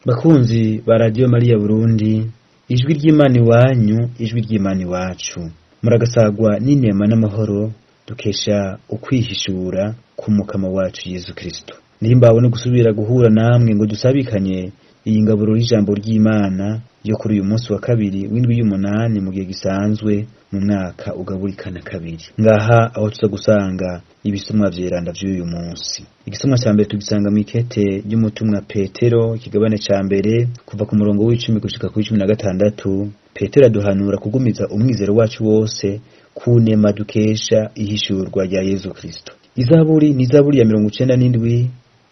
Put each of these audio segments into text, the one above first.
Bakunzi ba Radio Maria Burundi, ijwi ry'Imana iwanyu, ijwi ry'Imana iwacu. Muragasagwa n'inema n'amahoro dukesha ukwihishura k'umukama wacu Yesu Kristo. Nihimbawe no gusubira guhura namwe ngo dusabikanye iyi ngaburo y'ijambo ry'Imana yo kuri uyu munsi wa kabiri w'indwi y'umunani mu gihe gisanzwe mu mwaka ugaburikana kabiri. Ngaha aho tuza gusanga ibisomwa vyeranda vy'uyu munsi. Igisomwa ca mbere tugisanga mw'ikete ry'umutumwa Petero ikigabane ca mbere kuva ku murongo w'10 gushika ku 16. Petero aduhanura kugumiza umwizero wacu wose ku nema dukesha ihishurwa rya Yesu Kristo. Izaburi ni Zaburi ya 97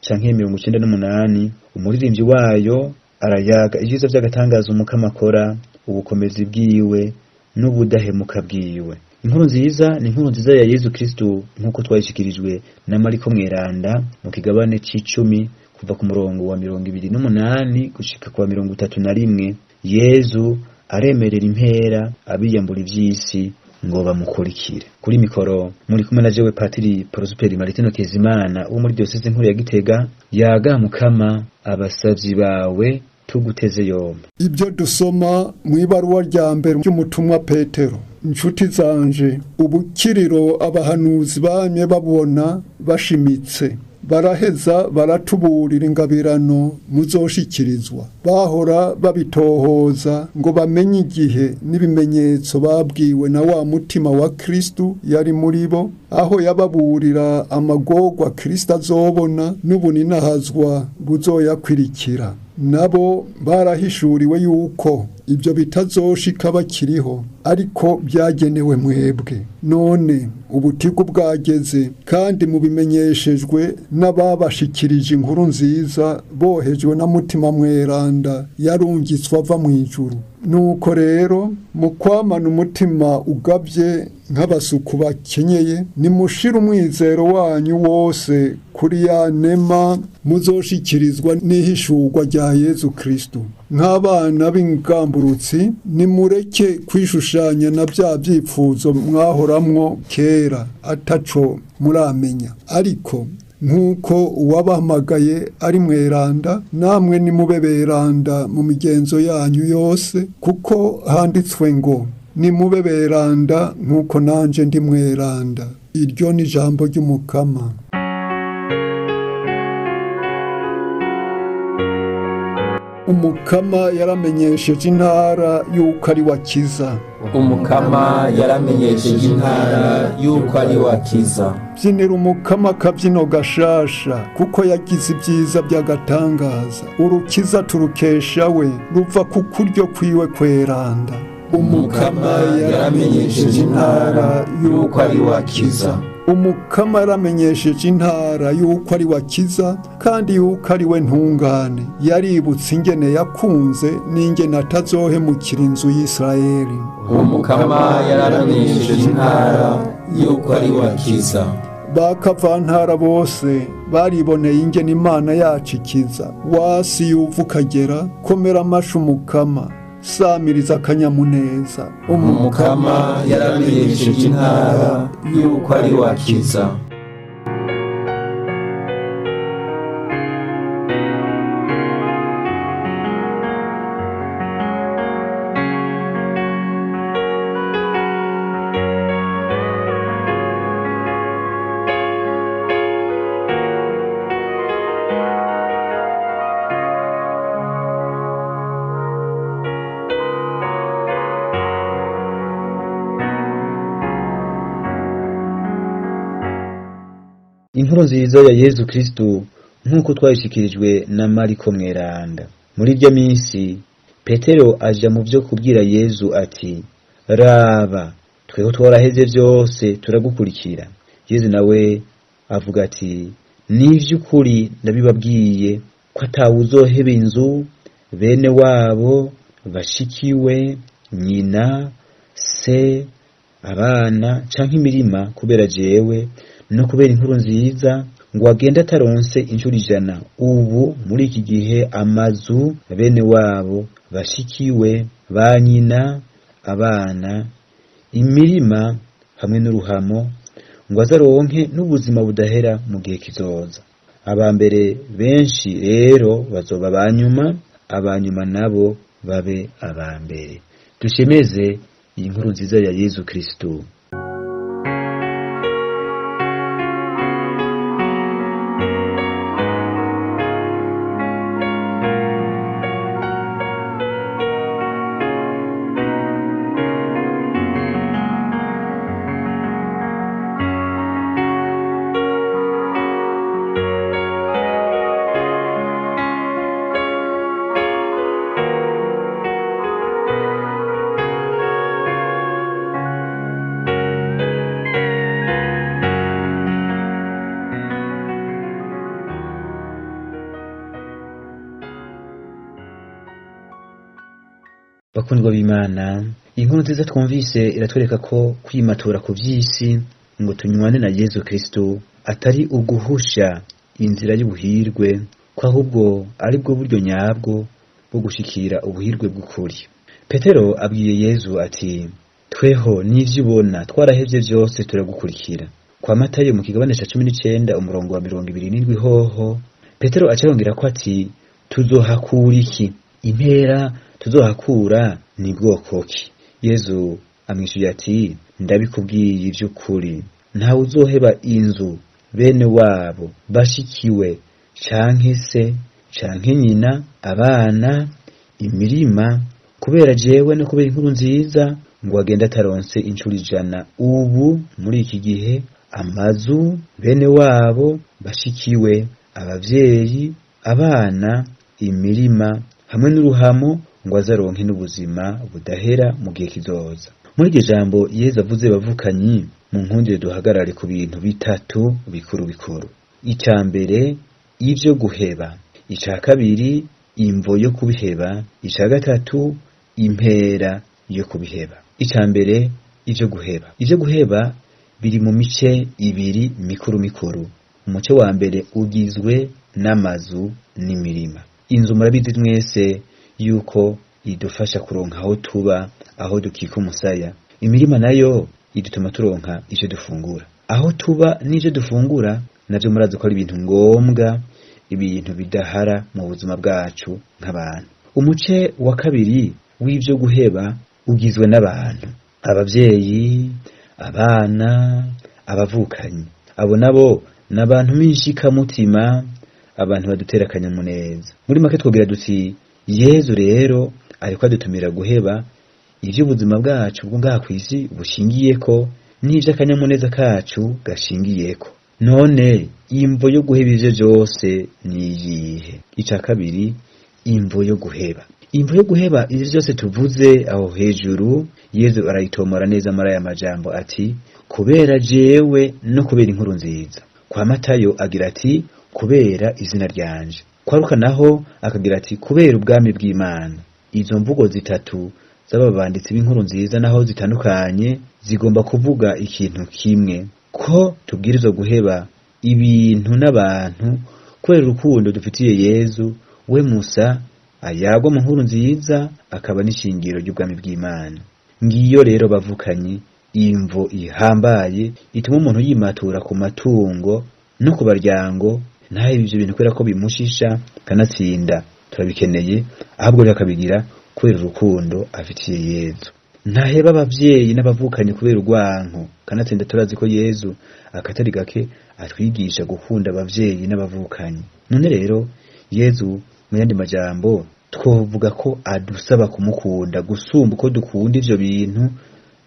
canke 98. Umuririmbyi wayo arayaga ivyiza vy'agatangaza umukama akora, ubukomezi bwiwe n'ubudahemuka bwiwe. Inkuru nziza ni inkuru nziza ya Yesu Kristo nkuko twayishikirijwe na Mariko Mweranda mu kigabane c'10 kuva ku murongo wa 28 gushika ku wa 31. Yesu aremerera impera abiyambura ivy'isi ngo bamukurikire. Kuri mikoro muri kumwe na jewe Patiri Prosperi Maritino Kezimana wo muri diocese nkuru ya Gitega. Yaga mukama abasavyi bawe tuguteze yombi. Ibyo dusoma mu ibaruwa rya mbere ry'umutumwa Petero. Inshuti zanje, ubukiriro abahanuzi bamye babona bashimitse, baraheza baratuburira ingabirano muzoshikirizwa. Bahora babitohoza ngo bamenye igihe n'ibimenyetso babwiwe na wa mutima wa Kristo yari muri bo, aho yababurira amagorwa Kristo azobona n'ubuninahazwa buzoyakwirikira. Nabo barahishuriwe yuko ibyo bitazoshika bakiriho, ariko byagenewe mwebwe. None ubutiku bwageze, kandi mubimenyeshejwe n'ababashikirije inkuru nziza bohejwe na mutima mweranda yarungitswe ava mu ijuru. Nuko rero mukwamana umutima ugabye nk'abasuku bakenyeye, nimushira umwizero wanyu wose kuri ya nema muzoshikirizwa n'ihishurwa rya Yesu Kristo. Nk'abana b'ingamburutsi nimureke kwishushanya na bya vyipfuzo mwahoramwo kera ataco muramenya, ariko nk'uko uwabahamagaye ari mweranda, namwe nimube beranda mu migenzo yanyu yose, kuko handitswe ngo nimube beranda nk'uko nanje ndi mweranda. Iryo ni ijambo ry'umukama. Umukama yaramenyesheje intara yuko ari wakiza. Umukama yaramenyesheje intara yuko ari wakiza. Byinira umukama akabyino gashasha, kuko yagize ibyiza by'agatangaza. Urukiza turukesha we, ruva ku kuryo kwiwe kweranda. Umukama yaramenyesheje intara yuko ari wakiza. Umukama yaramenyesheje intara yuko ari wakiza, kandi yuko ari we ntungane. Yaributse ingene yakunze n'ingene atazohemukira inzu y'Isirayeli. Umukama yaramenyesheje intara yuko ari wakiza. Bakavantara bose bariboneye ingene Imana yacu ikiza. Wasi yuva ukagera, komera amashu umukama, samiriza akanyamuneza. Umukama yaramenyesheje intara yuko ari wakiza. Inkuru nziza ya Yesu Kristo nkuko twayishikirijwe na Mariko Mweranda. Muri iryo minsi Petero aja mu byo kubwira Yesu ati, raba tweho twaraheze byose turagukurikira. Yesu nawe avuga ati, nivy'ukuri ndabibabwiye ko atawuzoheba inzu, bene wabo, bashikiwe, nyina, se, abana canke imirima kubera jewe no kubera inkuru nziza, ngo agenda ataronse inshuro 100. Ubu muri iki gihe amazu, bene wabo, bashikiwe, ba nyina, abana, imirima hamwe n'uruhamo, ngo azaronke n'ubuzima budahera mu gihe kizoza. Abambere benshi rero bazoba banyuma, abanyuma nabo babe aba mbere. Dushemeze iyi nkuru nziza ya Yezu Kristo. Bakundwa b'Imana, inkuru nziza twumvise iratwereka ko kwimatura ku vy'isi ngo tunywane na Yezu Kristo atari uguhusha inzira y'ubuhirwe, ko ahubwo ari bwo buryo nyabwo bwo gushikira ubuhirwe bw'ukuri. Petero abwiye Yezu ati, tweho n'ivyo ubona twarahevye vyose turagukurikira. Kwa Matayo mu kigabane ca 19 umurongo wa 27 hoho Petero acayongera ko ati, tuzohakura iki? Impera tuzohakura ni bwoko ki? Yezu amwishuye ati, ndabikubwiye ivy'ukuri, ntawe uzoheba inzu, bene wabo, bashikiwe, canke se, canke nyina, abana, imirima, kubera jewe no kubera inkuru nziza, ngo agenda ataronse incuro 100 ubu muri iki gihe, amazu, bene wabo, bashikiwe, abavyeyi, abana, imirima, hamwe n'uruhamo, ngo azaronke n'ubuzima budahera mu gihe kizoza. Muri iryo jambo Yezu avuze bavukanyi, mu nkundire duhagarare ku bintu bitatu bikuru bikuru. Icya mbere, ivyo guheba. Icya kabiri, imvo yo kubiheba. Icya gatatu, impera yo kubiheba. Icya mbere, ivyo guheba. Ivyo guheba biri mu mice ibiri mikuru mikuru. Umuce wa mbere ugizwe n'amazu n'imirima. Inzu murabizi mwese yuko idufasha kuronka aho tuba, aho dukika umusaya. Imirima nayo idutuma turonka ivyo dufungura. Aho tuba n'ivyo dufungura navyo murazi ko ari ibintu ngombwa, ibintu bidahara mu buzima bwacu nk'abantu. Umuce wa kabiri w'ivyo guheba ugizwe n'abantu, abavyeyi, abana, abavukanyi. Abo nabo n'abantu b'inshika mutima, abantu badutera akanyamuneza. Muri make twogira duti Yezu rero ariko adutumira guheba ivyo ubuzima bwacu bwo ngaha kw'isi bushingiyeko, n'ivyo akanyamuneza kacu gashingiyeko. None imvo yo guheba ivyo vyose ni iyihe? Ica kabiri, imvo yo guheba. Imvo yo guheba ivyo vyose tuvuze aho hejuru, Yezu arayitomora neza muri aya majambo ati, kubera jewe no kubera inkuru nziza. Kwa Matayo agira ati, kubera izina ryanje. Kwa Luka naho akagira ati, kubera ubwami bw'Imana. Izo mvugo zitatu z'ababanditsi b'inkuru nziza naho zitandukanye zigomba kuvuga ikintu kimwe, ko tubwirizwa guheba ibintu n'abantu kubera urukundo dufitiye Yezu, we Musa ayagwa mu nkuru nziza akaba n'ishingiro ry'ubwami bw'Imana. Ngiyo rero bavukanyi imvo ihambaye ituma umuntu yimatura ku matungo no ku baryango, ntahe ivyo bintu kubera ko bimushisha kanatsinda turabikeneye, ahubwo rero akabigira kubera urukundo afitiye Yezu. Ntaheba abavyeyi n'abavukanyi kubera urwanko, kanatsinda turazi ko Yezu akatari gake atwigisha gukunda abavyeyi n'abavukanyi. None rero Yezu mu yandi majambo twovuga ko adusaba kumukunda gusumba uko dukunda ivyo bintu,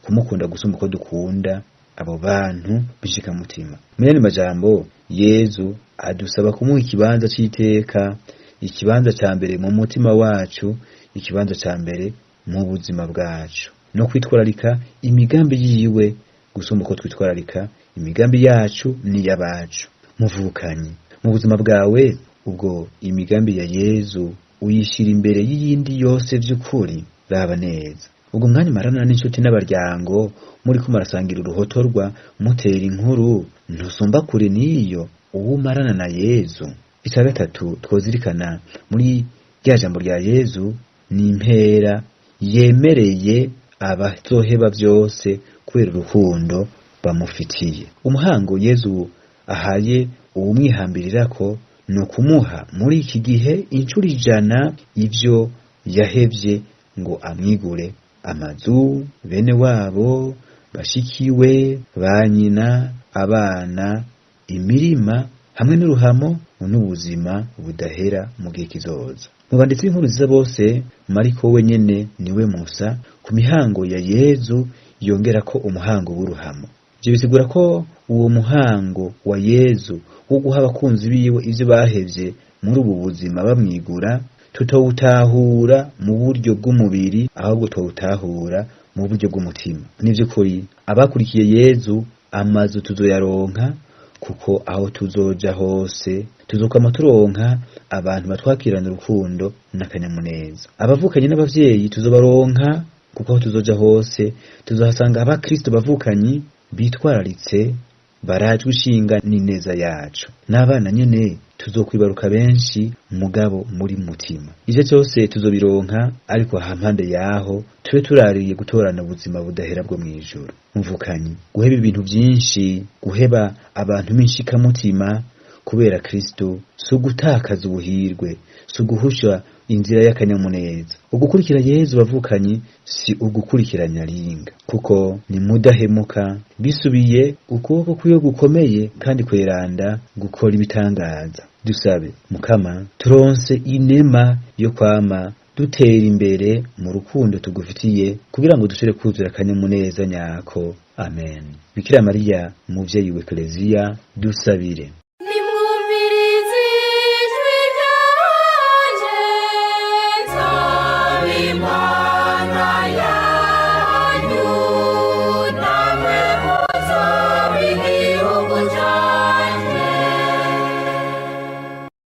kumukunda gusumba uko dukunda abo bantu bishika mutima. Mu yandi majambo Yezu adusaba kumuha ikibanza c'iteka, ikibanza ca mbere mu mutima wacu, ikibanza ca mbere mu buzima bwacu, no kwitwararika imigambi yiwe gusumba uko twitwararika imigambi yacu n'iy'abacu. Muvukanyi, mu buzima bwawe ubwo imigambi ya Yezu uyishira imbere y'iyindi yose vy'ukuri, raba neza. Ubwo mwanya marana n'inshuti n'abaryango muri ko marasangira uruhotorwa mutera inkuru, ntusumba kure niyo uwo marana na Yezu. Ica gatatu twozirikana muri rya jambo rya Yezu ni impera yemereye abazoheba vyose kubera urukundo bamufitiye. Umuhango Yezu ahaye uwumwihambirirako ni ukumuha muri iki gihe incuro 100 ivyo yahevye ngo amwigure: amazu, bene wabo, bashikiwe, banyina, abana, imirima, hamwe n'uruhamo n'ubuzima budahera mu gihe kizoza. Mu banditsi b'inkuru nziza bose, Mariko wenyene niwe Musa ku mihango ya Yezu yongera ko umuhango w'uruhamo. Ivyo bisigura ko uwo muhango wa Yezu wo guha abakunzi biwe ivyo bahevye muri ubu buzima bamwigura, tutawutahura mu buryo bw'umubiri, ahubwo twawutahura mu buryo bw'umutima. Nivyo kuri abakurikiye Yezu, amazu tuzoyaronka, kuko aho tuzoja hose tuzokwama turonka abantu batwakirana urukundo n'akanyamuneza. Abavukanye n'abavyeyi tuzobaronka, kuko aho tuzoja hose tuzohasanga abakristo bavukanyi bitwararitse, barajwe ishinga n'ineza yacu. N'abana nyene tuzokwibaruka benshi mugabo muri mutima. Ivyo cyose tuzobironka, ariko hampande yaho tube turariye gutorana ubuzima budahera bwo mwijuru. Muvukanyi, guheba ibintu byinshi, guheba abantu b'inshika mutima kubera Kristo, si ugutakaza ubuhirwe, si uguhusha inzira y'akanyamuneza. Ugukurikira Yezu bavukanyi si ugukurikiranya ringa, kuko ni mudahemuka, bisubiye ukuboko kwiwe gukomeye kandi kweranda gukora ibitangaza. Dusabe Mukama turonse inema yo kwama dutera imbere mu rukundo tugufitiye, kugira ngo dushire kuzura akanyamuneza nyako. Amen. Bikira Mariya, muvyeyi w'Ekleziya, dusabire.